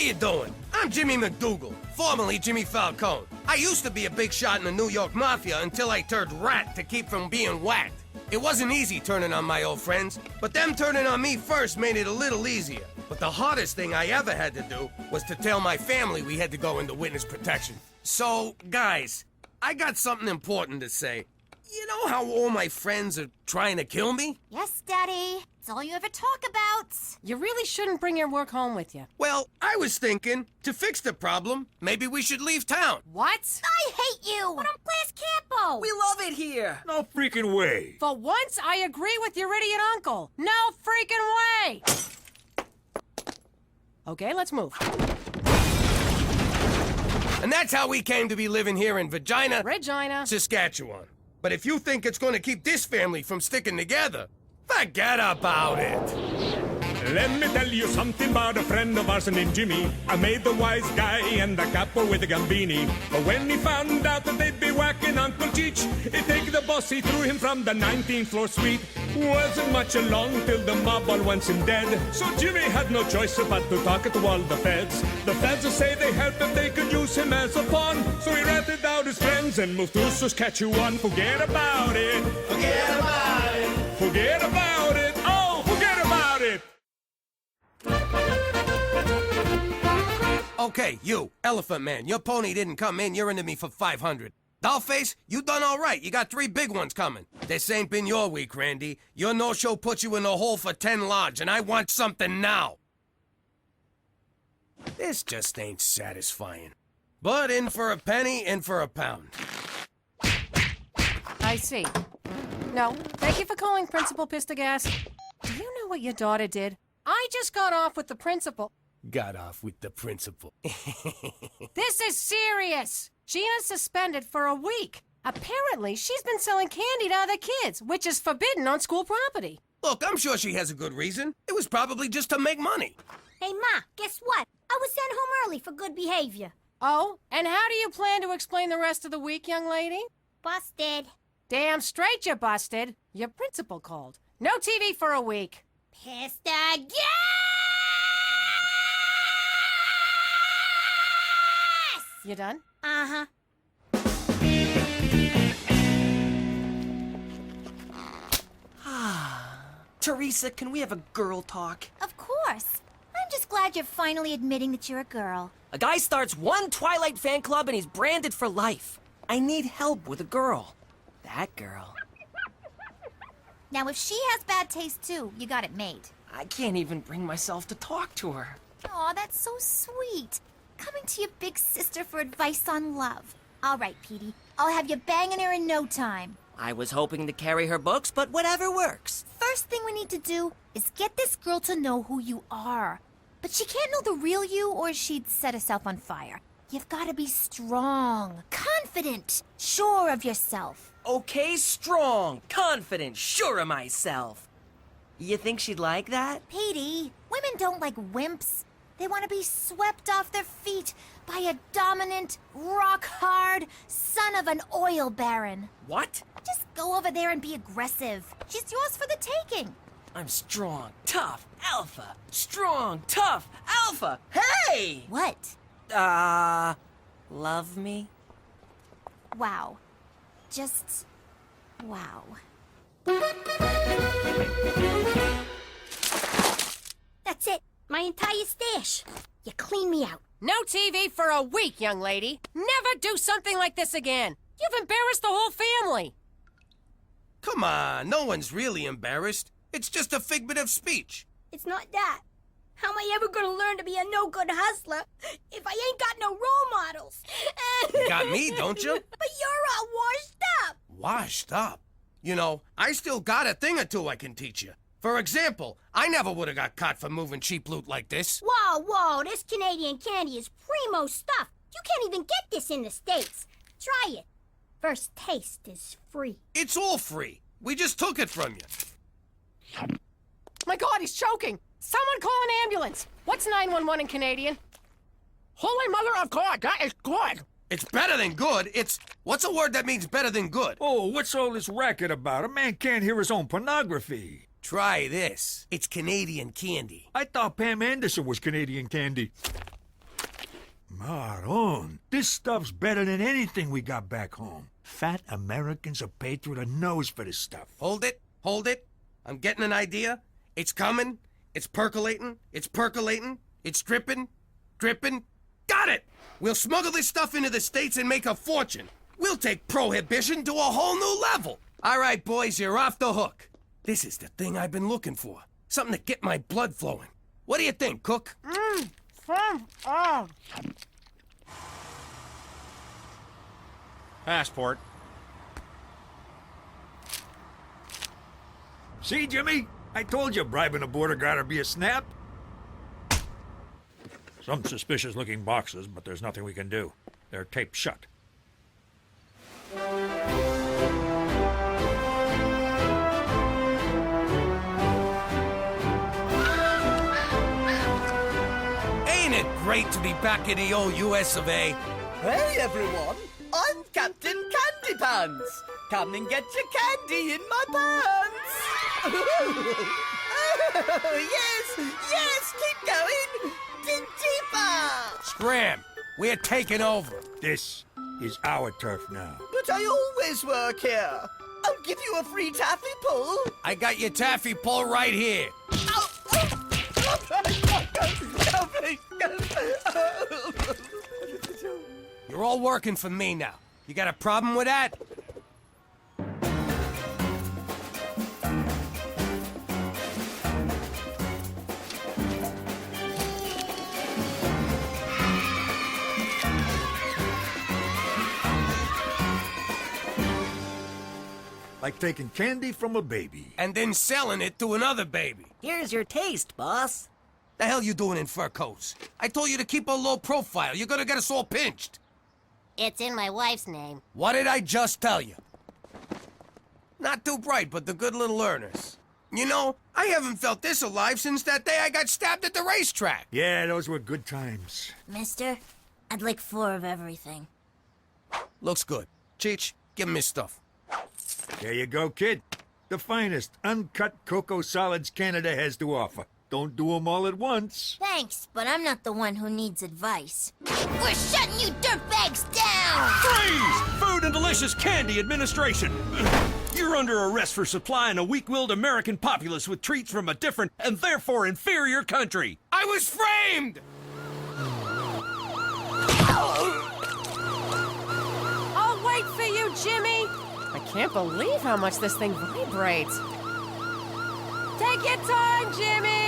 you doing? I'm Jimmy McDougal, formerly Jimmy Falcone. I used to be a big shot in the New York Mafia until I turned rat to keep from being whacked. It wasn't easy turning on my old friends, but them turning on me first made it a little easier. But the hardest thing I ever had to do was to tell my family we had to go into witness protection. So, guys, I got something important to say. You know how all my friends are trying to kill me? Yes, Daddy. It's all you ever talk about. You really shouldn't bring your work home with you. Well, I was thinking, to fix the problem, maybe we should leave town. What? I hate you! But I'm Blas Campo! We love it here! No freaking way. For once, I agree with your idiot uncle. No freaking way! Okay, let's move. And that's how we came to be living here in Regina. Saskatchewan. But if you think it's going to keep this family from sticking together, forget about it. Let me tell you something about a friend of ours named Jimmy. I made the wise guy and the capo with the gambini. But when he found out that they'd be whacking Uncle Cheech, he take the boss, he threw him from the 19th floor suite. Wasn't much along till the mob all wants him dead. So Jimmy had no choice but to talk to all the feds. The feds say they helped if they could use him as a pawn. So he ratted out his friends and moved to Saskatchewan. Forget about it. Forget about it. Forget about it. Oh, forget about it. Okay, you, Elephant Man, your pony didn't come in. You're into me for 500. Dollface, you done all right. You got 3 big ones coming. This ain't been your week, Randy. Your no-show put you in the hole for 10 large, and I want something now. This just ain't satisfying. But in for a penny, in for a pound. I see. No, thank you for calling Principal Pistagas. Do you know what your daughter did? I just got off with the principal. Got off with the principal. This is serious! Gina's suspended for a week. Apparently, she's been selling candy to other kids, which is forbidden on school property. Look, I'm sure she has a good reason. It was probably just to make money. Hey, Ma, guess what? I was sent home early for good behavior. Oh, and how do you plan to explain the rest of the week, young lady? Busted. Damn straight you busted. Your principal called. No TV for a week. Pistagas! You done? Uh-huh. Teresa, can we have a girl talk? Of course. I'm just glad you're finally admitting that you're a girl. A guy starts one Twilight fan club and he's branded for life. I need help with a girl. That girl. Now, if she has bad taste, too, you got it made. I can't even bring myself to talk to her. Aw, that's so sweet. Coming to your big sister for advice on love. All right, Petey. I'll have you banging her in no time. I was hoping to carry her books, but whatever works. First thing we need to do is get this girl to know who you are. But she can't know the real you or she'd set herself on fire. You've got to be strong, confident, sure of yourself. Okay, strong, confident, sure of myself. You think she'd like that? Petey, women don't like wimps. They want to be swept off their feet by a dominant, rock-hard son of an oil baron. What? Just go over there and be aggressive. She's yours for the taking. I'm strong, tough, alpha. Strong, tough, alpha. Hey! What? Love me? Wow. Just... wow. That's it. My entire stash. You clean me out. No TV for a week, young lady. Never do something like this again. You've embarrassed the whole family. Come on, no one's really embarrassed. It's just a figment of speech. It's not that. How am I ever gonna learn to be a no-good hustler if I ain't got no role models? You got me, don't you? But you're all washed up. Washed up? You know, I still got a thing or two I can teach you. For example, I never would have got caught for moving cheap loot like this. Whoa, this Canadian candy is primo stuff. You can't even get this in the States. Try it. First taste is free. It's all free. We just took it from you. My God, he's choking. Someone call an ambulance. What's 911 in Canadian? Holy Mother of God, that is good. It's better than good. What's a word that means better than good? Oh, what's all this racket about? A man can't hear his own pornography. Try this. It's Canadian candy. I thought Pam Anderson was Canadian candy. Maron, this stuff's better than anything we got back home. Fat Americans are paid through the nose for this stuff. Hold it, hold it. I'm getting an idea. It's coming. It's percolating. It's percolating. It's dripping. Dripping. Got it! We'll smuggle this stuff into the States and make a fortune. We'll take prohibition to a whole new level. All right, boys, you're off the hook. This is the thing I've been looking for. Something to get my blood flowing. What do you think, Cook? Passport. See, Jimmy? I told you bribing a border guard'd be a snap. Some suspicious-looking boxes, but there's nothing we can do. They're taped shut. Ain't it great to be back in the old US of A? Hey everyone, I'm Captain Candy Pants. Come and get your candy in my pants. Yes, yes, keep going. Dig deeper. Scram! We're taking over. This is our turf now. But I always work here. I'll give you a free taffy pull. I got your taffy pull right here. You're all working for me now. You got a problem with that? Like taking candy from a baby. And then selling it to another baby. Here's your taste, boss. The hell you doing in fur coats? I told you to keep a low profile. You're gonna get us all pinched. It's in my wife's name. What did I just tell you? Not too bright, but the good little learners. You know, I haven't felt this alive since that day I got stabbed at the racetrack. Yeah, those were good times. Mister, I'd like 4 of everything. Looks good. Cheech, give him his stuff. There you go, kid. The finest uncut cocoa solids Canada has to offer. Don't do 'em all at once. Thanks, but I'm not the one who needs advice. We're shutting you dirtbags down! Freeze! Food and Delicious Candy Administration! You're under arrest for supplying a weak-willed American populace with treats from a different and therefore inferior country. I was framed! I'll wait for you, Jimmy. I can't believe how much this thing vibrates. Take your time, Jimmy!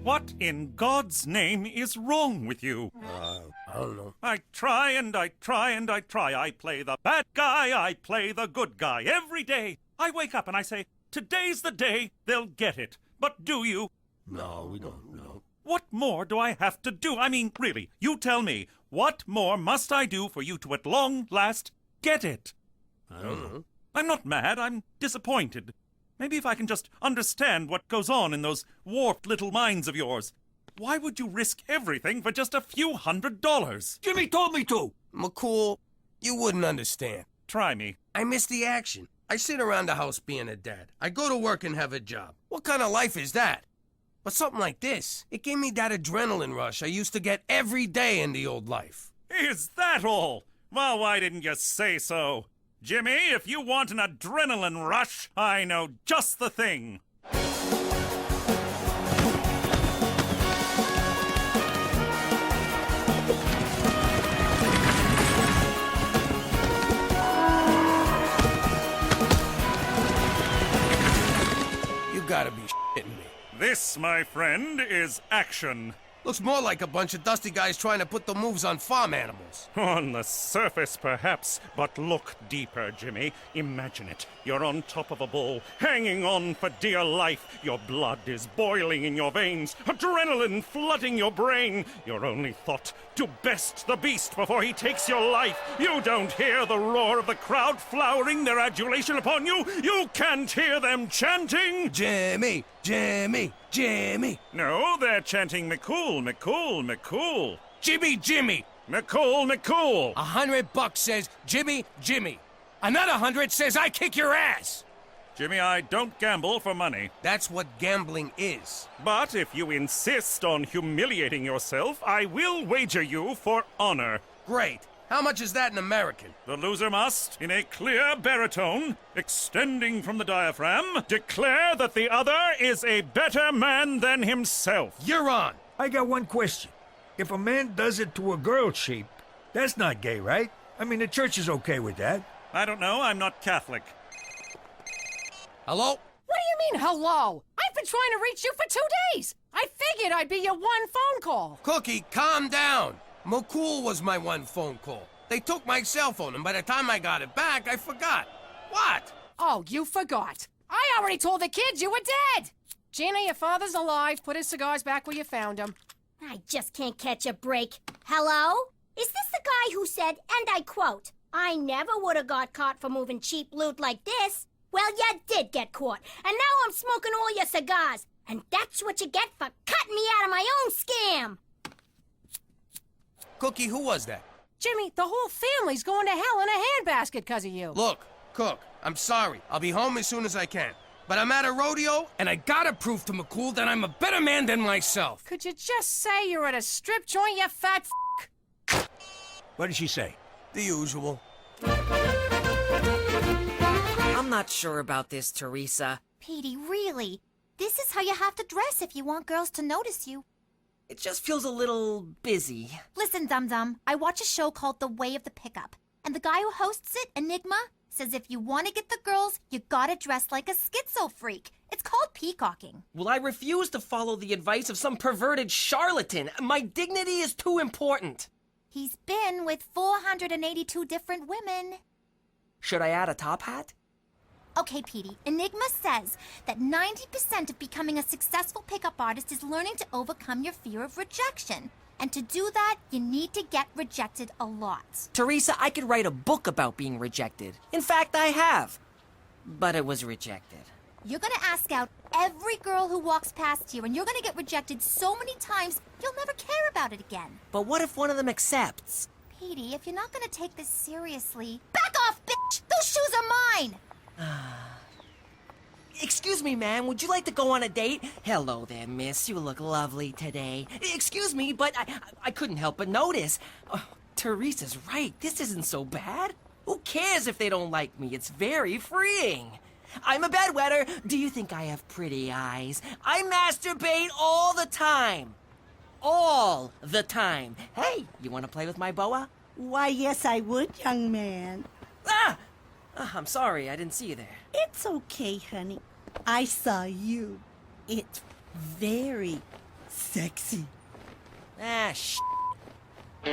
What in God's name is wrong with you? I don't know. I try and I try and I try. I play the bad guy, I play the good guy every day. I wake up and I say, today's the day they'll get it. But do you? No, we don't know. What more do I have to do? I mean, really, you tell me, what more must I do for you to at long last get it? I don't know. I'm not mad, I'm disappointed. Maybe if I can just understand what goes on in those warped little minds of yours. Why would you risk everything for just a few $100s? Jimmy told me to. McCool, you wouldn't understand. Try me. I miss the action. I sit around the house being a dad. I go to work and have a job. What kind of life is that? But something like this, it gave me that adrenaline rush I used to get every day in the old life. Is that all? Well, why didn't you say so? Jimmy, if you want an adrenaline rush, I know just the thing. You gotta be shitting me. This, my friend, is action. Looks more like a bunch of dusty guys trying to put the moves on farm animals. On the surface, perhaps, but look deeper, Jimmy. Imagine it. You're on top of a bull, hanging on for dear life. Your blood is boiling in your veins, adrenaline flooding your brain. Your only thought, to best the beast before he takes your life. You don't hear the roar of the crowd flowering their adulation upon you. You can't hear them chanting, Jimmy, Jimmy, Jimmy. No, they're chanting McCool, McCool, McCool. Jimmy, Jimmy. McCool, McCool. $100 says Jimmy, Jimmy. Another 100 says I kick your ass. Jimmy, I don't gamble for money. That's what gambling is. But if you insist on humiliating yourself, I will wager you for honor. Great. How much is that in American? The loser must, in a clear baritone, extending from the diaphragm, declare that the other is a better man than himself. You're on. I got one question. If a man does it to a girl sheep, that's not gay, right? I mean, the church is okay with that. I don't know, I'm not Catholic. Hello? What do you mean, hello? I've been trying to reach you for 2 days. I figured I'd be your one phone call. Cookie, calm down. McCool was my one phone call. They took my cell phone, and by the time I got it back, I forgot. What? Oh, you forgot. I already told the kids you were dead. Gina, your father's alive. Put his cigars back where you found them. I just can't catch a break. Hello? Is this the guy who said, and I quote, "I never would have got caught for moving cheap loot like this"? Well, you did get caught, and now I'm smoking all your cigars. And that's what you get for cutting me out of my own scam. Cookie, who was that? Jimmy, the whole family's going to hell in a handbasket because of you. Look, Cook, I'm sorry. I'll be home as soon as I can. But I'm at a rodeo, and I gotta prove to McCool that I'm a better man than myself. Could you just say you're at a strip joint, you fat f***? What did she say? The usual. I'm not sure about this, Teresa. Petey, really? This is how you have to dress if you want girls to notice you. It just feels a little busy. Listen, Dum Dum, I watch a show called The Way of the Pickup. And the guy who hosts it, Enigma, says if you want to get the girls, you gotta dress like a schizo freak. It's called peacocking. Well, I refuse to follow the advice of some perverted charlatan. My dignity is too important. He's been with 482 different women. Should I add a top hat? Okay, Petey, Enigma says that 90% of becoming a successful pickup artist is learning to overcome your fear of rejection. And to do that, you need to get rejected a lot. Teresa, I could write a book about being rejected. In fact, I have. But it was rejected. You're gonna ask out every girl who walks past here, and you're gonna get rejected so many times, you'll never care about it again. But what if one of them accepts? Petey, if you're not gonna take this seriously, back off, bitch! Those shoes are mine! Excuse me, ma'am, would you like to go on a date? Hello there, miss. You look lovely today. Excuse me, but I couldn't help but notice. Oh, Teresa's right. This isn't so bad. Who cares if they don't like me? It's very freeing. I'm a bedwetter. Do you think I have pretty eyes? I masturbate all the time. All the time. Hey, you want to play with my boa? Why, yes, I would, young man. Ah! I'm sorry, I didn't see you there. It's okay, honey. I saw you. It's very sexy. Ah, sh**. You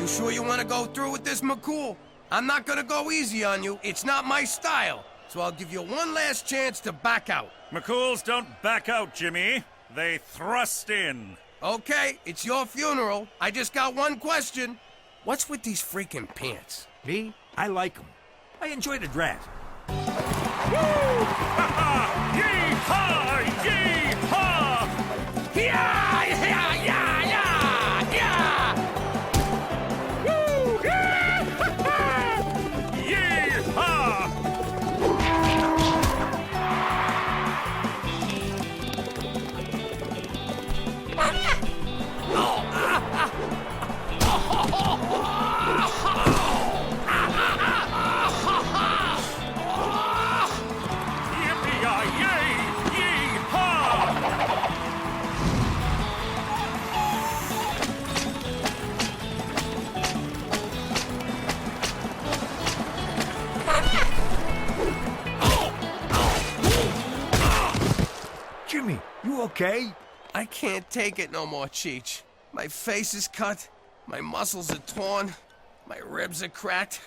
sure you want to go through with this, McCool? I'm not gonna go easy on you. It's not my style. So I'll give you one last chance to back out. McCools don't back out, Jimmy. They thrust in. Okay, it's your funeral. I just got one question. What's with these freaking pants? Me? I like them. I enjoy the draft. Yee-haw! Yee-haw! Yeah! Yeah! Yeah! Yeah! Yeah! Woo! Yee-haw! Yippee-yi-yay! Yee-haw! Jimmy, you okay? I can't take it no more, Cheech. My face is cut, my muscles are torn, my ribs are cracked,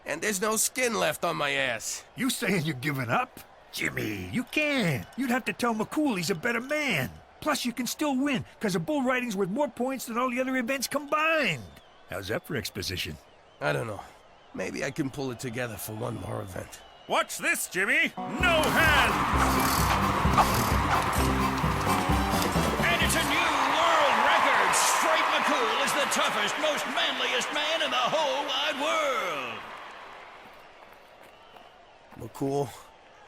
and there's no skin left on my ass. You saying you're giving up? Jimmy, you can't. You'd have to tell McCool he's a better man. Plus, you can still win, because a bull riding's worth more points than all the other events combined. How's that for exposition? I don't know. Maybe I can pull it together for one more event. Watch this, Jimmy! No hands! And it's a new world record! Stripe McCool is the toughest, most manliest man in the whole wide world! McCool,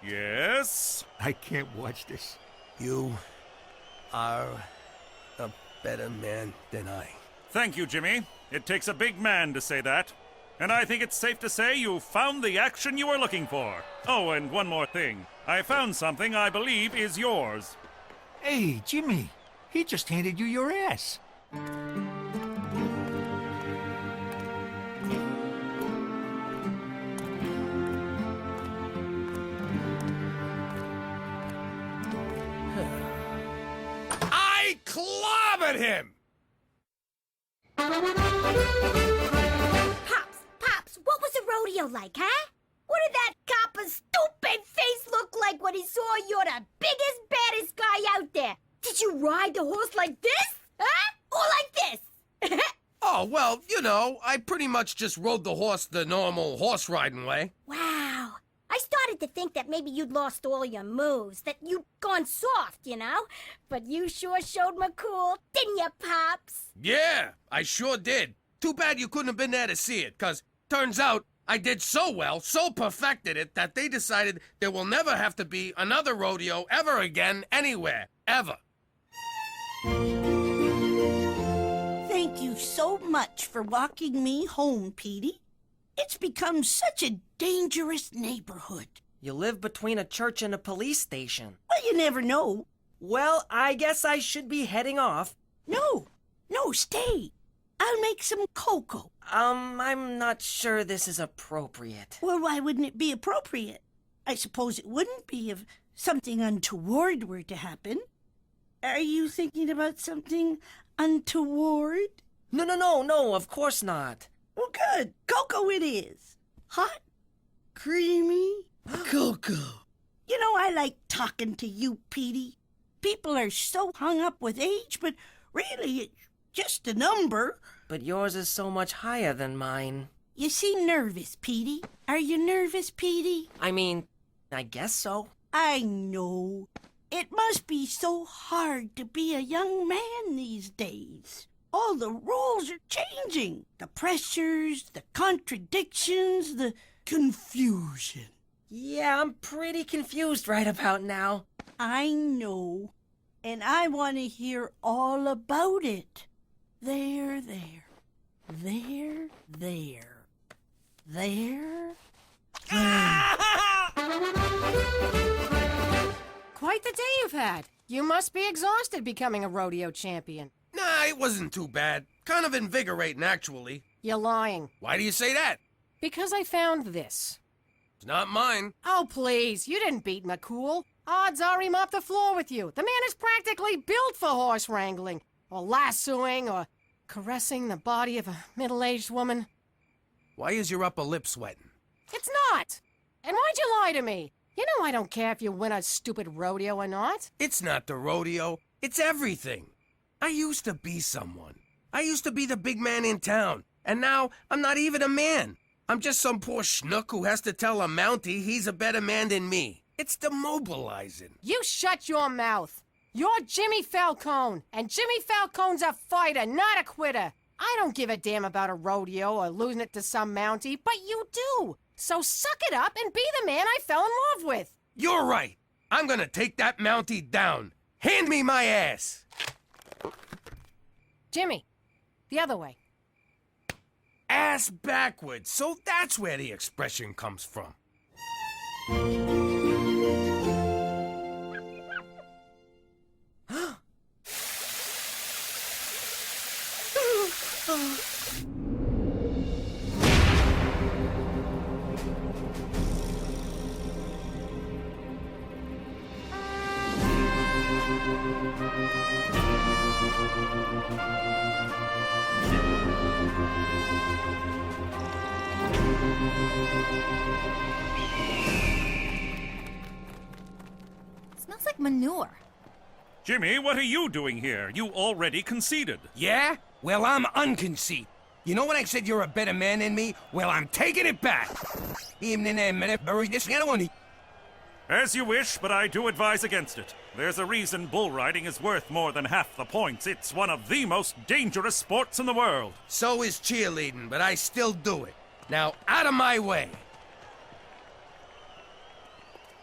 Yes? I can't watch this. you are a better man than I. Thank you, Jimmy. It takes a big man to say that. And I think it's safe to say you found the action you were looking for. Oh, and one more thing. I found something I believe is yours. Hey, Jimmy, he just handed you your ass. I clobbered him! Pops, what was the rodeo like, huh? What did that copper's stupid face look like when he saw you're the biggest, baddest guy out there? Did you ride the horse like this? Huh? Or like this? Oh, well, you know, I pretty much just rode the horse the normal horse riding way. Wow. I started to think that maybe you'd lost all your moves, that you'd gone soft, you know? But you sure showed McCool, didn't you, Pops? Yeah, I sure did. Too bad you couldn't have been there to see it, 'cause turns out I did so well, so perfected it, that they decided there will never have to be another rodeo ever again anywhere. Ever. Thank you so much for walking me home, Petey. It's become such a dangerous neighborhood. You live between a church and a police station. Well, you never know. Well, I guess I should be heading off. No, stay. I'll make some cocoa. I'm not sure this is appropriate. Well, why wouldn't it be appropriate? I suppose it wouldn't be if something untoward were to happen. Are you thinking about something untoward? No, of course not. Well, good. Cocoa it is. Hot, creamy cocoa. You know, I like talking to you, Petey. People are so hung up with age, but really, it's just a number. But yours is so much higher than mine. You seem nervous, Petey. Are you nervous, Petey? I mean, I guess so. I know. It must be so hard to be a young man these days. All the rules are changing. The pressures, the contradictions, the confusion. Yeah, I'm pretty confused right about now. I know. And I want to hear all about it. There. Quite the day you've had. You must be exhausted becoming a rodeo champion. Nah, it wasn't too bad. Kind of invigorating, actually. You're lying. Why do you say that? Because I found this. It's not mine. Oh, please. You didn't beat McCool. Odds are he mopped the floor with you. The man is practically built for horse wrangling, or lassoing, or caressing the body of a middle-aged woman. Why is your upper lip sweating? It's not. And why'd you lie to me? You know I don't care if you win a stupid rodeo or not. It's not the rodeo. It's everything. I used to be someone. I used to be the big man in town. And now I'm not even a man. I'm just some poor schnook who has to tell a Mountie he's a better man than me. It's demobilizing. You shut your mouth. You're Jimmy Falcone, and Jimmy Falcone's a fighter, not a quitter. I don't give a damn about a rodeo or losing it to some Mountie, but you do. So suck it up and be the man I fell in love with. You're right. I'm gonna take that Mountie down. Hand me my ass. Jimmy, the other way. Ass backwards. So that's where the expression comes from. Smells like manure. Jimmy, what are you doing here? You already conceded. Yeah? Well, I'm unconceit. You know when I said you're a better man than me? Well, I'm taking it back. As you wish, but I do advise against it. There's a reason bull riding is worth more than half the points. It's one of the most dangerous sports in the world. So is cheerleading, but I still do it. Now, out of my way.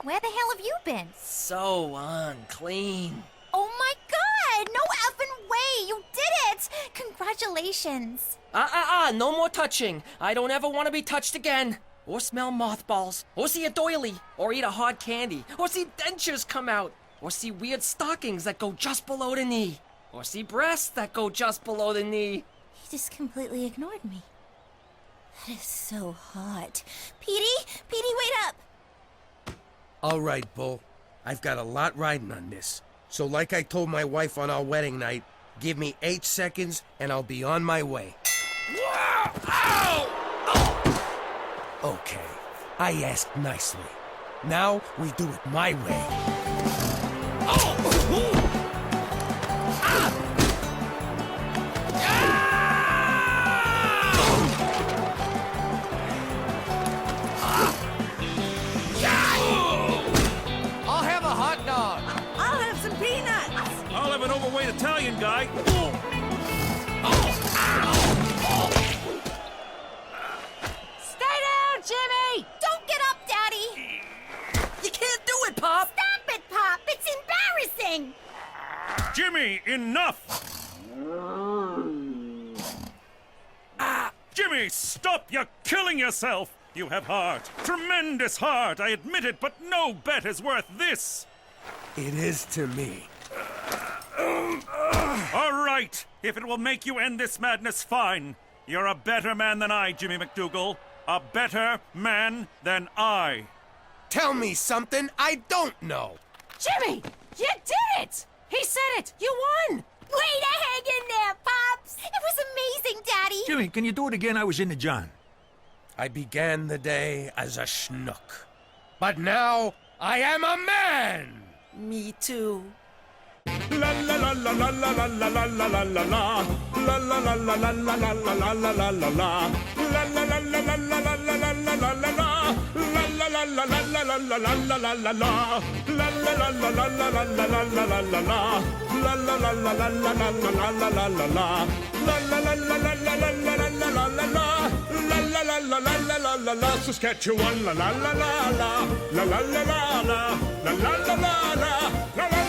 Where the hell have you been? So unclean. Oh my god! No effing way! You did it! Congratulations. No more touching. I don't ever want to be touched again. Or smell mothballs. Or see a doily. Or eat a hard candy. Or see dentures come out. Or see weird stockings that go just below the knee. Or see breasts that go just below the knee. He just completely ignored me. That is so hot. Petey, wait up! All right, Bull. I've got a lot riding on this. So like I told my wife on our wedding night, give me 8 seconds and I'll be on my way. Okay, I asked nicely. Now we do it my way. I'll have a hot dog. I'll have some peanuts. I'll have an overweight Italian guy. Stay down, Jimmy! Don't get up, Daddy! You can't do it, Pop! Stop it, Pop! It's embarrassing! Jimmy, enough! Jimmy, stop! You're killing yourself! You have heart. Tremendous heart, I admit it, but no bet is worth this! It is to me. All right, if it will make you end this madness, fine. You're a better man than I, Jimmy McDougal. A better man than I. Tell me something I don't know. Jimmy, you did it! He said it! You won! Way to hang in there, Pops! It was amazing, Daddy! Jimmy, can you do it again? I was into John. I began the day as a schnook. But now I am a man! Me too. La la la la la la la la la la la la. La la la la la la la la la la la la. La la la la la la la la la la la la. La la la la la la la la la la la la. La la la la la la la la la la la la. La la la la la la la la la la la la. La la la la la la la la la la la la. La la la la la la la la la. Saskatchewan la la la la la. La la la la la. La la la la la. La la